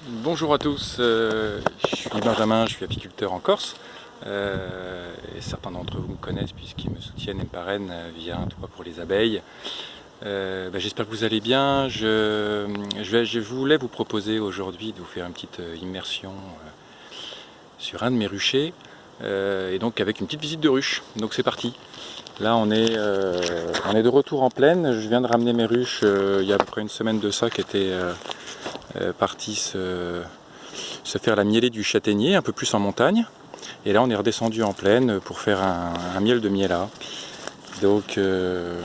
Bonjour à tous, je suis Benjamin, je suis apiculteur en Corse et certains d'entre vous me connaissent puisqu'ils me soutiennent et me parrainent via un toit pour les abeilles. J'espère que vous allez bien. Je voulais vous proposer aujourd'hui de vous faire une petite immersion sur un de mes ruchers et donc avec une petite visite de ruche. Donc c'est parti. Là on est de retour en plaine. Je viens de ramener mes ruches il y a à peu près une semaine de ça qui étaient parties se faire la mielée du châtaignier, un peu plus en montagne. Et là on est redescendu en plaine pour faire un miel de miela. Donc je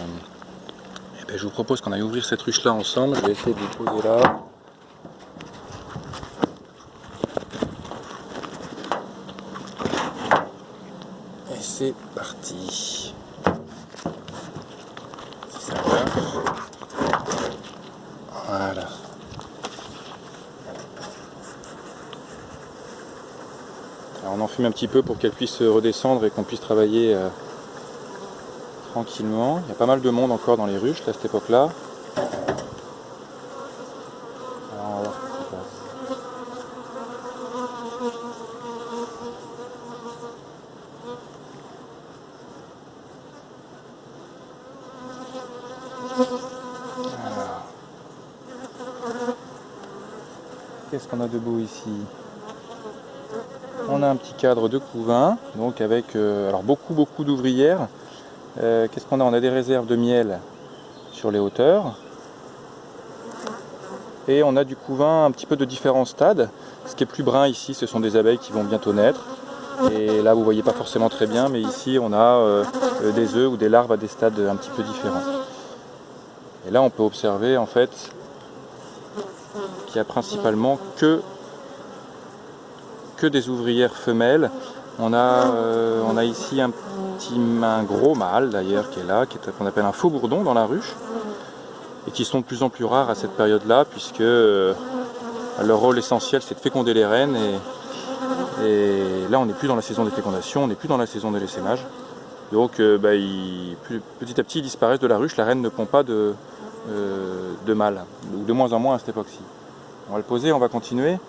vous propose qu'on aille ouvrir cette ruche là ensemble. Je vais essayer de vous poser là. Et c'est parti. Si ça va. Voilà. Alors on enfume un petit peu pour qu'elle puisse redescendre et qu'on puisse travailler tranquillement. Il y a pas mal de monde encore dans les ruches là, à cette époque-là. Alors on va voir ce qui se passe. Alors, qu'est-ce qu'on a de beau ici? On a un petit cadre de couvain, donc avec alors beaucoup d'ouvrières. Qu'est-ce qu'on a? On a des réserves de miel sur les hauteurs. Et on a du couvain un petit peu de différents stades. Ce qui est plus brun ici, ce sont des abeilles qui vont bientôt naître. Et là, vous voyez pas forcément très bien, mais ici, on a des œufs ou des larves à des stades un petit peu différents. Et là, on peut observer en fait qu'il y a principalement que des ouvrières femelles. On a ici un gros mâle d'ailleurs qui est là, qu'on appelle un faux bourdon dans la ruche, et qui sont de plus en plus rares à cette période-là, puisque leur rôle essentiel c'est de féconder les reines, et là on n'est plus dans la saison des fécondations, on n'est plus dans la saison de l'essaimage. Donc petit à petit ils disparaissent de la ruche, la reine ne pond pas de mâle, ou de moins en moins à cette époque-ci. On va le poser, on va continuer.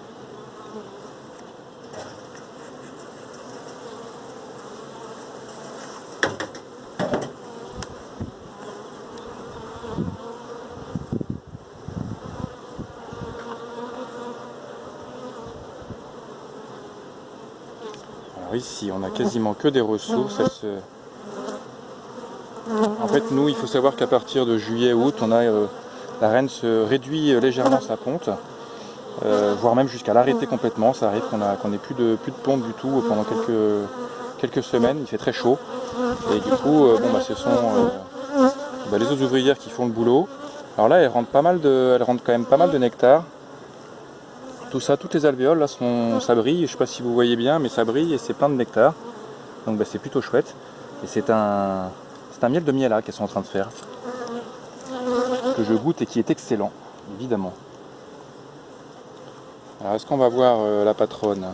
Alors ici on a quasiment que des ressources. En fait nous il faut savoir qu'à partir de juillet-août la reine se réduit légèrement sa ponte, voire même jusqu'à l'arrêter complètement. Ça arrive qu'on n'ait plus de ponte du tout pendant quelques semaines. Il fait très chaud et du coup ce sont les autres ouvrières qui font le boulot. Alors là elles rendent quand même pas mal de nectar. Tout ça, toutes les alvéoles là ça brille, je ne sais pas si vous voyez bien, mais ça brille et c'est plein de nectar. Donc c'est plutôt chouette. Et c'est un miel de miela qu'elles sont en train de faire, que je goûte et qui est excellent, évidemment. Alors est-ce qu'on va voir la patronne?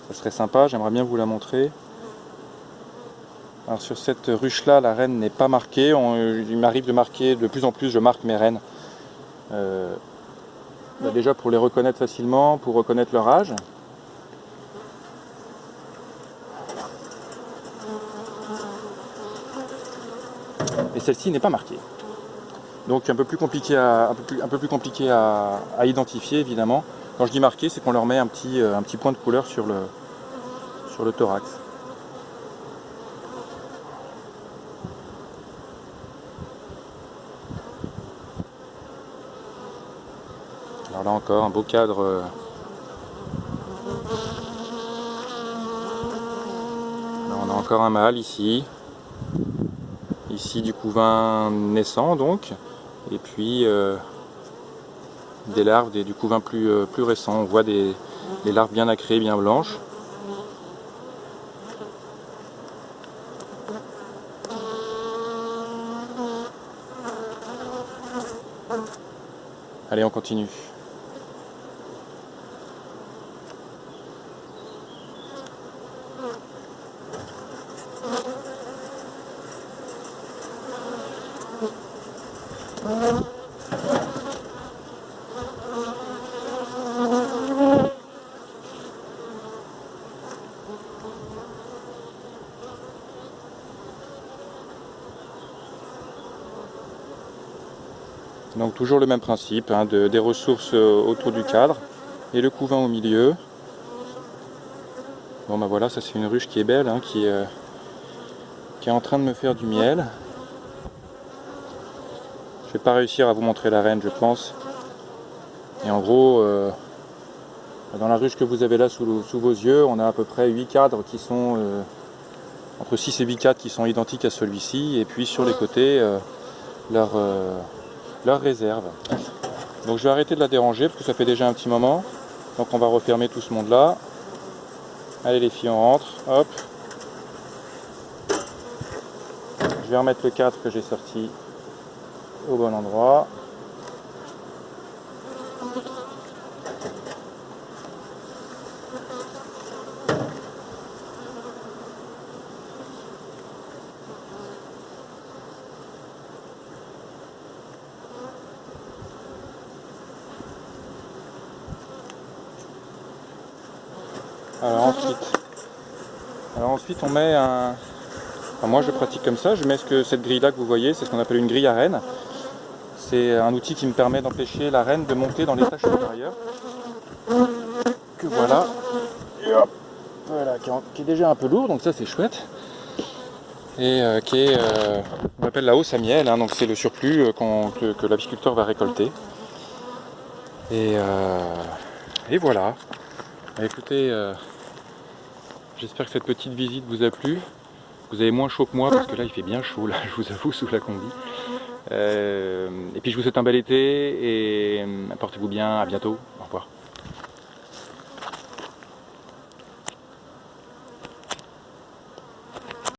Ça serait sympa, j'aimerais bien vous la montrer. Alors sur cette ruche là, la reine n'est pas marquée. Il m'arrive de marquer, de plus en plus je marque mes reines. Déjà pour les reconnaître facilement, pour reconnaître leur âge. Et celle-ci n'est pas marquée. Donc un peu plus compliqué à identifier évidemment. Quand je dis marqué, c'est qu'on leur met un petit point de couleur sur le thorax. Alors là encore, un beau cadre. Là, on a encore un mâle ici. Ici du couvain naissant donc. Et puis des larves du couvain plus récent. On voit des larves bien nacrées, bien blanches. Allez, on continue. Donc toujours le même principe, hein, des ressources autour du cadre et le couvain au milieu. Bon bah voilà, ça c'est une ruche qui est belle, hein, qui est en train de me faire du miel. Je vais pas réussir à vous montrer la reine, je pense. Et en gros, dans la ruche que vous avez là sous vos yeux, on a à peu près 8 cadres qui sont entre 6 et 8 cadres qui sont identiques à celui-ci, et puis sur les côtés leur réserve. Donc je vais arrêter de la déranger parce que ça fait déjà un petit moment. Donc on va refermer tout ce monde là. Allez les filles, on rentre, hop. Je vais remettre le cadre que j'ai sorti au bon endroit. Alors ensuite on met un... Enfin, moi je pratique comme ça, je mets cette grille là que vous voyez, c'est ce qu'on appelle une grille à reine. C'est un outil qui me permet d'empêcher la reine de monter dans l'étage supérieur. Que voilà. Et hop, voilà, qui est déjà un peu lourd, donc ça c'est chouette. Et qui est, on appelle la hausse à miel, hein, donc c'est le surplus que l'apiculteur va récolter. Et voilà. Écoutez, j'espère que cette petite visite vous a plu. Vous avez moins chaud que moi parce que là il fait bien chaud, là, je vous avoue, sous la combi. Et puis je vous souhaite un bel été et portez-vous bien, à bientôt.